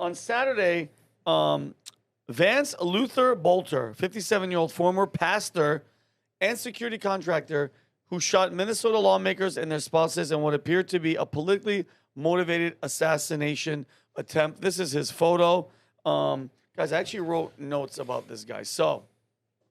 on Saturday, Vance Bolter, 57-year-old former pastor and security contractor who shot Minnesota lawmakers and their spouses in what appeared to be a politically motivated assassination attempt. This is his photo. Guys, I actually wrote notes about this guy. So,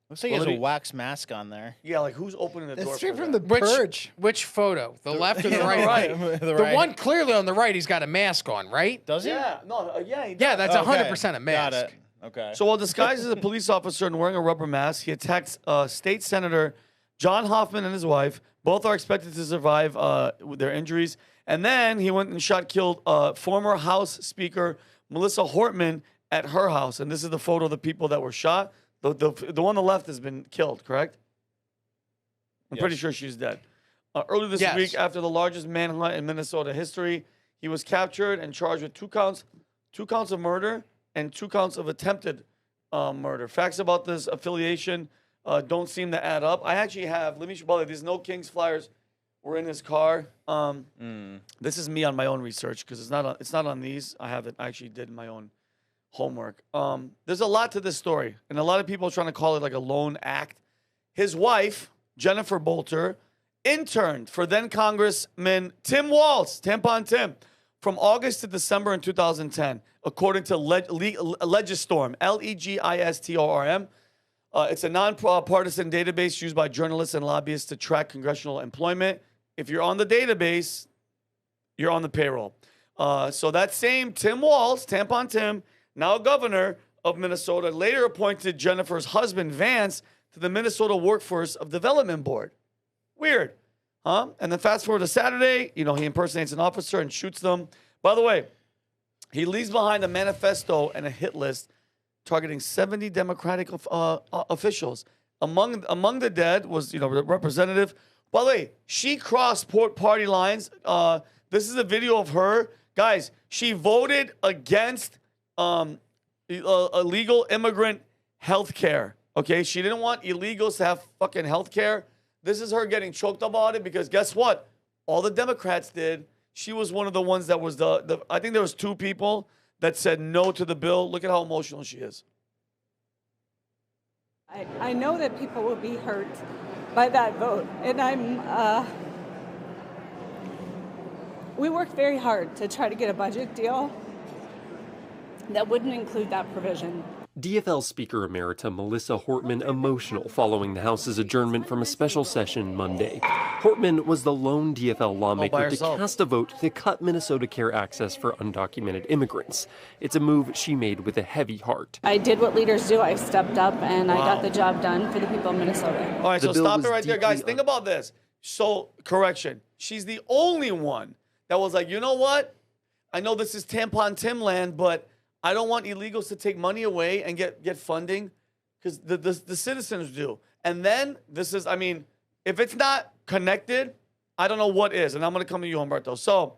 looks like he has a wax mask on there. yeah, like who's opening the door? Straight from the Purge. Which photo? The left or the right? The one clearly on the right, he's got a mask on, right? Does he? Yeah, no, yeah, he does. Yeah, that's 100% a mask. Got it. Okay. So while disguised as a police officer and wearing a rubber mask, he attacked State Senator John Hortman and his wife. Both are expected to survive with their injuries. And then he went and killed former House Speaker Melissa Hortman at her house. And this is the photo of the people that were shot. The one on the left has been killed, correct? I'm pretty sure she's dead. Earlier this week, after the largest manhunt in Minnesota history, he was captured and charged with two counts of murder and 2 counts of attempted murder. Facts about this affiliation don't seem to add up. I actually have, let me show you, these No Kings flyers were in his car. This is me on my own research because it's not on these. I actually did my own homework. There's a lot to this story, and a lot of people are trying to call it like a lone act. His wife, Jennifer Bolter, interned for then Congressman Tim Walz, Tampon Tim, from August to December in 2010, according to Legistorm, Legistorm. It's a nonpartisan database used by journalists and lobbyists to track congressional employment. If you're on the database, you're on the payroll. So that same Tim Walz, Tampon Tim, now governor of Minnesota, later appointed Jennifer's husband, Vance, to the Minnesota Workforce of Development Board. Weird, huh? And then fast forward to Saturday, he impersonates an officer and shoots them. By the way, he leaves behind a manifesto and a hit list targeting 70 Democratic officials. Among the dead was, Representative. By the way, she crossed party lines. This is a video of her. Guys, she voted against illegal immigrant health care. Okay, she didn't want illegals to have fucking health care. This is her getting choked about it because guess what? All the Democrats did. She was one of the ones that was I think there was 2 people that said no to the bill. Look at how emotional she is. I know that people will be hurt by that vote, and we worked very hard to try to get a budget deal that wouldn't include that provision. DFL Speaker Emerita Melissa Hortman emotional following the House's adjournment from a special session Monday. Hortman was the lone DFL lawmaker to cast a vote to cut Minnesota Care access for undocumented immigrants. It's a move she made with a heavy heart. I did what leaders do. I stepped up and I got the job done for the people of Minnesota. All right, so stop it right there, guys. Think about this. So, correction. She's the only one that was like, you know what? I know this is Tampon Tim land, but I don't want illegals to take money away and get funding because the citizens do. And then this is, if it's not connected, I don't know what is. And I'm going to come to you, Humberto. So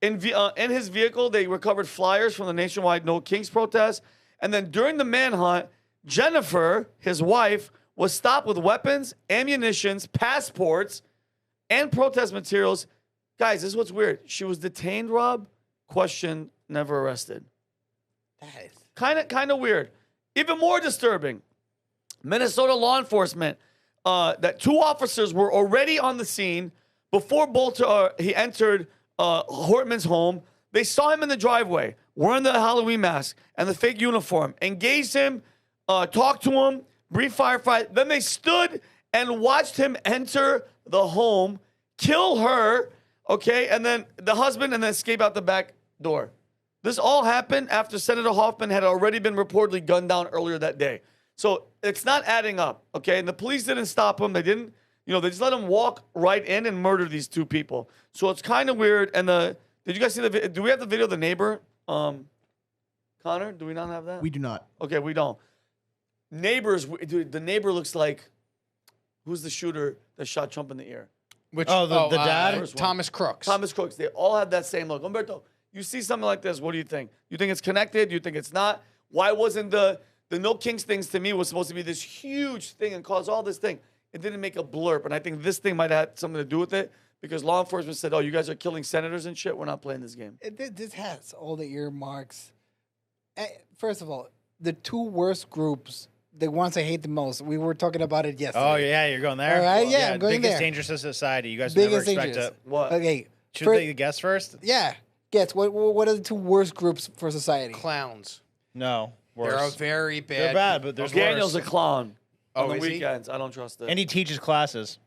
in his vehicle, they recovered flyers from the nationwide No Kings protest. And then during the manhunt, Jennifer, his wife, was stopped with weapons, ammunitions, passports, and protest materials. Guys, this is what's weird. She was detained, Rob, questioned, never arrested. That is kind of weird. Even more disturbing, Minnesota law enforcement, that 2 officers were already on the scene before Bolter he entered Hortman's home. They saw him in the driveway wearing the Halloween mask and the fake uniform, engaged him, talked to him, brief firefight. Then they stood and watched him enter the home, kill her, okay, and then the husband, and then escape out the back door. This all happened after Senator Hortman had already been reportedly gunned down earlier that day. So it's not adding up, okay? And the police didn't stop him. They didn't, they just let him walk right in and murder these 2 people. So it's kind of weird. And did you guys see the video? Do we have the video of the neighbor? Connor, do we not have that? We do not. Okay, we don't. Neighbors, dude, the neighbor looks like, who's the shooter that shot Trump in the ear? The dad? Thomas Crooks. Thomas Crooks. They all have that same look. Humberto, you see something like this, what do you think? You think it's connected? You think it's not? Why wasn't the No Kings things to me was supposed to be this huge thing and cause all this thing? It didn't make a blurb, and I think this thing might have had something to do with it. because law enforcement said, "Oh, you guys are killing senators and shit. We're not playing this game." This has all the earmarks. First of all, the two worst groups, the ones I hate the most, we were talking about it yesterday. Oh, yeah, you're going there? All right, yeah, I'm going biggest there. dangerous to society. You guys Biggest never expect dangerous. it. What? Okay. Should they guess first? Yeah. Guess, what are the two worst groups for society? Clowns. No. Worse. They're a very bad. They're bad, but there's Daniel's worse. a clown on the is he? weekends. I don't trust it. And he teaches classes.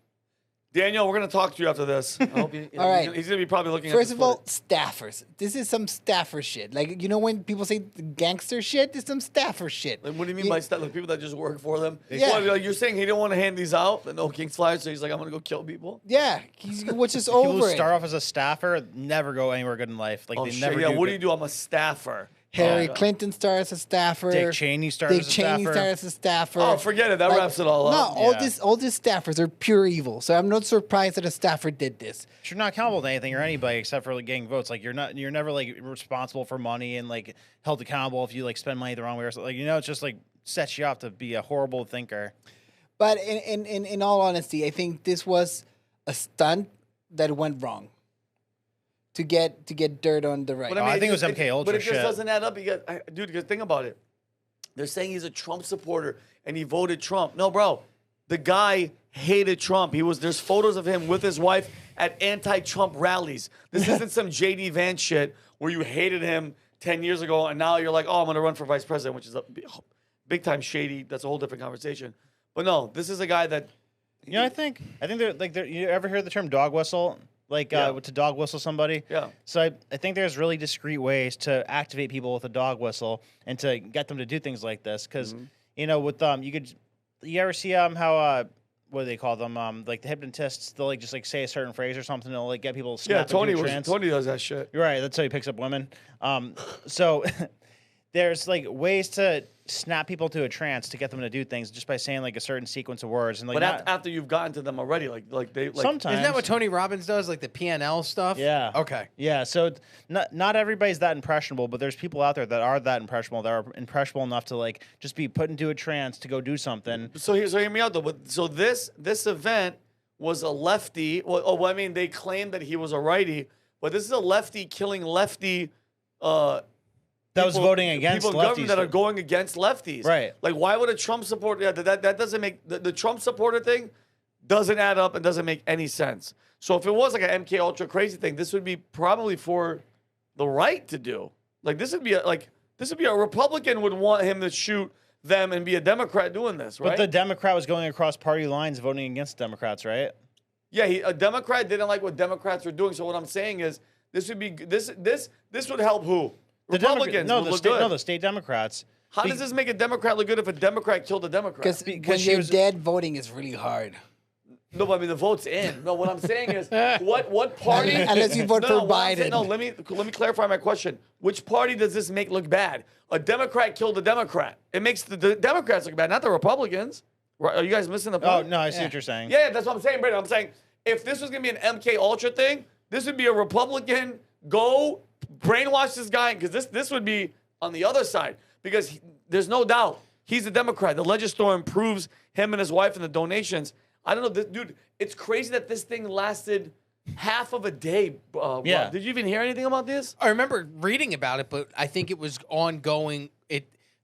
Daniel, we're gonna talk to you after this. I hope you. All right. He's gonna be probably looking. First at of all, staffers. This is some staffer shit. Like, you know when people say gangster shit? This is some staffer shit. Like, what do you mean by staff? Like people that just work for them? Yeah. What, like you're saying he didn't want to hand these out, the no Kings flyers, so he's like, I'm gonna go kill people. Yeah, he was just People over who start it. off as a staffer never go anywhere good in life. Like Oh they shit! never Yeah. do What do good. you do? I'm a staffer. Harry Oh, Clinton started as a staffer. Dick Cheney started Dick as a Cheney staffer. started as a staffer. Oh, forget it. That wraps it all No, up. all these staffers are pure evil. So I'm not surprised that a staffer did this. You're not accountable to anything or anybody except for like getting votes. Like you're never like responsible for money and like held accountable if you like spend money the wrong way or something. Like, you know, it's just like sets you up to be a horrible thinker. But in all honesty, I think this was a stunt that went wrong. To get dirt on the right. But I think it was just- MK Ultra But it just shit. doesn't add up. Dude, because think about it. They're saying he's a Trump supporter and he voted Trump. No, bro. The guy hated Trump. There's photos of him with his wife at anti-Trump rallies. This isn't some JD Vance shit where you hated him 10 years ago and now you're like, oh, I'm going to run for vice president, which is a big time shady. That's a whole different conversation. But no, this is a guy that. You know, I think they're like you ever hear the term dog whistle? Like to dog whistle somebody? Yeah. So I think there's really discreet ways to activate people with a dog whistle and to get them to do things like this. Because, you know, with you ever see how what do they call them? Like the hypnotists, they'll like just like say a certain phrase or something, they'll like get people to snap into a trance. Tony does that shit. You're right, that's how he picks up women. So there's like ways to snap people to a trance to get them to do things just by saying like a certain sequence of words and like. But after you've gotten to them already, like they sometimes Isn't that what Tony Robbins does, like the PNL stuff? Yeah. Okay. Yeah. So not everybody's that impressionable, but there's people out there that are that impressionable, that are impressionable enough to like just be put into a trance to go do something. So hear me out though. So this event was a lefty. Well, I mean, they claimed that he was a righty, but this is a lefty killing lefty. That was voting against people in lefties. government that are going against lefties. Right. Like, why would a Trump supporter? Yeah, that doesn't make the Trump supporter thing doesn't add up and doesn't make any sense. So if it was like an MK Ultra crazy thing, this would be probably for the right to do. Like this would be a Republican would want him to shoot them and be a Democrat doing this, right? But the Democrat was going across party lines, voting against Democrats, right? Yeah, a Democrat didn't like what Democrats were doing. So what I'm saying is, this would be this would help who? Republicans. The state Democrats. How does this make a Democrat look good if a Democrat killed a Democrat? Because when you're dead, voting is really hard. No, but I mean the vote's in. No, what I'm saying is, what party? Unless you vote for what I'm saying- Biden. No, let me clarify my question. Which party does this make look bad? A Democrat killed a Democrat. It makes the Democrats look bad, not the Republicans. Right? Are you guys missing the point? Oh no, I see what you're saying. Yeah, that's what I'm saying, Brandon. I'm saying if this was gonna be an MK Ultra thing, this would be a Republican go brainwash this guy because this would be on the other side because there's no doubt he's a Democrat. The legislature improves him and his wife and the donations. I don't know, dude. It's crazy that this thing lasted half of a day. Yeah. Rob. Did you even hear anything about this? I remember reading about it, but I think it was ongoing.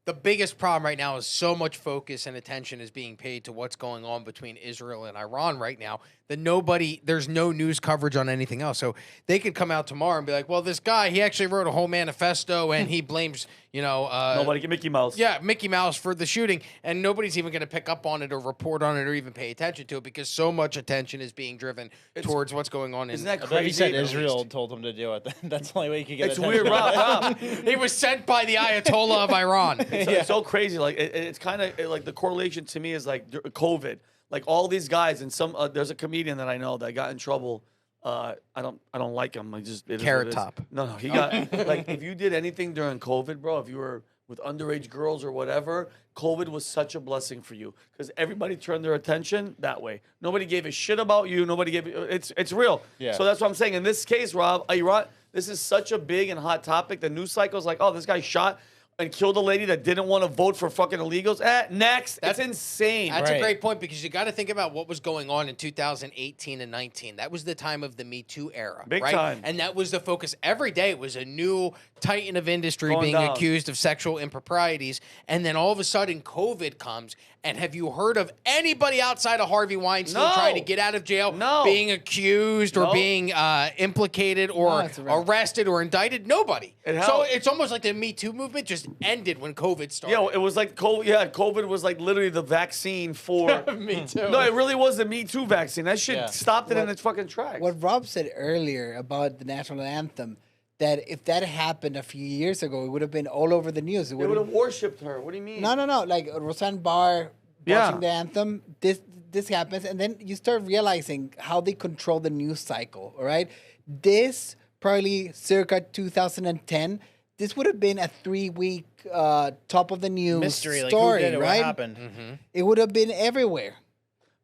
The biggest problem right now is so much focus and attention is being paid to what's going on between Israel and Iran right now that there's no news coverage on anything else. So they could come out tomorrow and be like, well, this guy, he actually wrote a whole manifesto and he blames, Nobody get Mickey Mouse. Yeah, Mickey Mouse for the shooting. And nobody's even going to pick up on it or report on it or even pay attention to it because so much attention is being driven towards what's going on. Isn't that I crazy? thought he said Israel told him to do it. That's the only way you could get It's attention. weird, Rob. He was sent by the Ayatollah of Iran. It's so crazy. Like it's kind of like the correlation to me is like COVID. Like all these guys and there's a comedian that I know that got in trouble. I don't like him. It is what Carrot it is. Top. No, he got like if you did anything during COVID, bro. If you were with underage girls or whatever, COVID was such a blessing for you because everybody turned their attention that way. Nobody gave a shit about you. Nobody gave it's real. Yeah. So that's what I'm saying. In this case, Rob, Iran. This is such a big and hot topic. The news cycle is like, oh, this guy shot and killed a lady that didn't want to vote for fucking illegals. Next. That's insane. That's Right. a great point because you got to think about what was going on in 2018 and 19. That was the time of the Me Too era, Big right? time. And that was the focus. Every day it was a new titan of industry Going being down. accused of sexual improprieties. And then all of a sudden COVID comes. And have you heard of anybody outside of Harvey Weinstein No. trying to get out of jail, No. being accused or No. being implicated or No, it's a wrap. arrested or indicted? Nobody. It So helped. it's almost like the Me Too movement just ended when COVID started. Yeah, it was like COVID. Yeah, COVID was like literally the vaccine for. Me Too. No, it really was the Me Too vaccine. That shit Yeah. stopped it in its fucking tracks. What Rob said earlier about the national anthem, that if that happened a few years ago, it would have been all over the news. It They would would have have. worshipped her. What do you mean? No. Like Roseanne Barr Yeah. watching the anthem. This happens, and then you start realizing how they control the news cycle. All right, this probably circa 2010. This would have been a 3-week top of the news Mystery, like story, who did it, right? what happened. It would have been everywhere.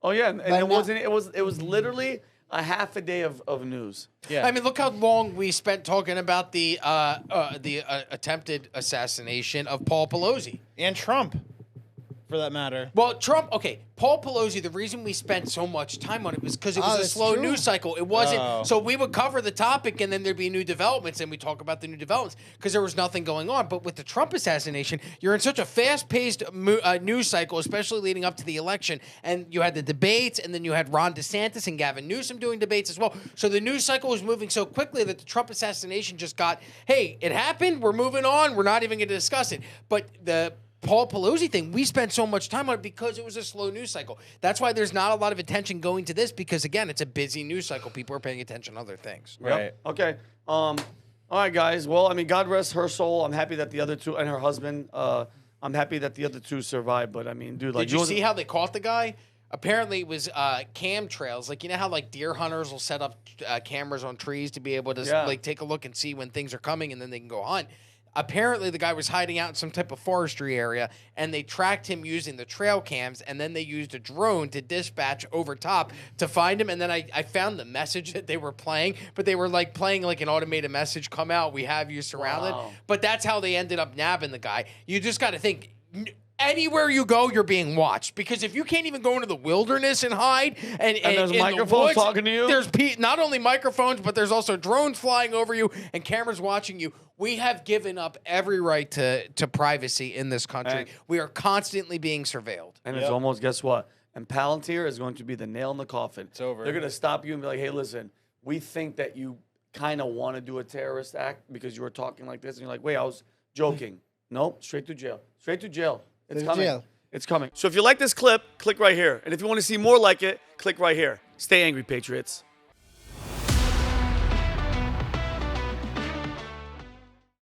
Oh yeah, and But it now- wasn't. It was literally a half a day of news. Yeah. I mean, look how long we spent talking about the attempted assassination of Paul Pelosi. And Trump, for that matter. Well, Trump, okay, Paul Pelosi, the reason we spent so much time on it was because it was a that's slow true. news cycle. It wasn't, Oh. so we would cover the topic and then there'd be new developments and we talk about the new developments because there was nothing going on. But with the Trump assassination, you're in such a fast-paced news cycle, especially leading up to the election. And you had the debates and then you had Ron DeSantis and Gavin Newsom doing debates as well. So the news cycle was moving so quickly that the Trump assassination just got, hey, it happened, we're moving on, we're not even going to discuss it. But the Paul Pelosi thing, we spent so much time on it because it was a slow news cycle. That's why there's not a lot of attention going to this because, again, it's a busy news cycle. People are paying attention to other things. Yep. Right. Okay. All right, guys. Well, I mean, God rest her soul. I'm happy that the other two and her husband. I'm happy that the other two survived. But I mean, dude, like, Did you see how they caught the guy? Apparently, it was cam trails. Like, you know how, like, deer hunters will set up cameras on trees to be able to, Yeah. like, take a look and see when things are coming and then they can go hunt. Apparently, the guy was hiding out in some type of forestry area, and they tracked him using the trail cams, and then they used a drone to dispatch over top to find him. And then I found the message that they were playing, but they were like playing like an automated message, "Come out, we have you surrounded." Wow. But that's how they ended up nabbing the guy. You just got to think. Anywhere you go, you're being watched because if you can't even go into the wilderness and hide, and there's in the microphones woods, talking to you? There's not only microphones, but there's also drones flying over you and cameras watching you. We have given up every right to privacy in this country. Right. We are constantly being surveilled. And it's almost, guess what? And Palantir is going to be the nail in the coffin. It's over. They're going to stop you and be like, hey, listen, we think that you kind of want to do a terrorist act because you were talking like this. And you're like, wait, I was joking. Nope, straight to jail. Straight to jail. It's To coming. jail. It's coming. So if you like this clip, click right here. And if you want to see more like it, click right here. Stay angry, Patriots.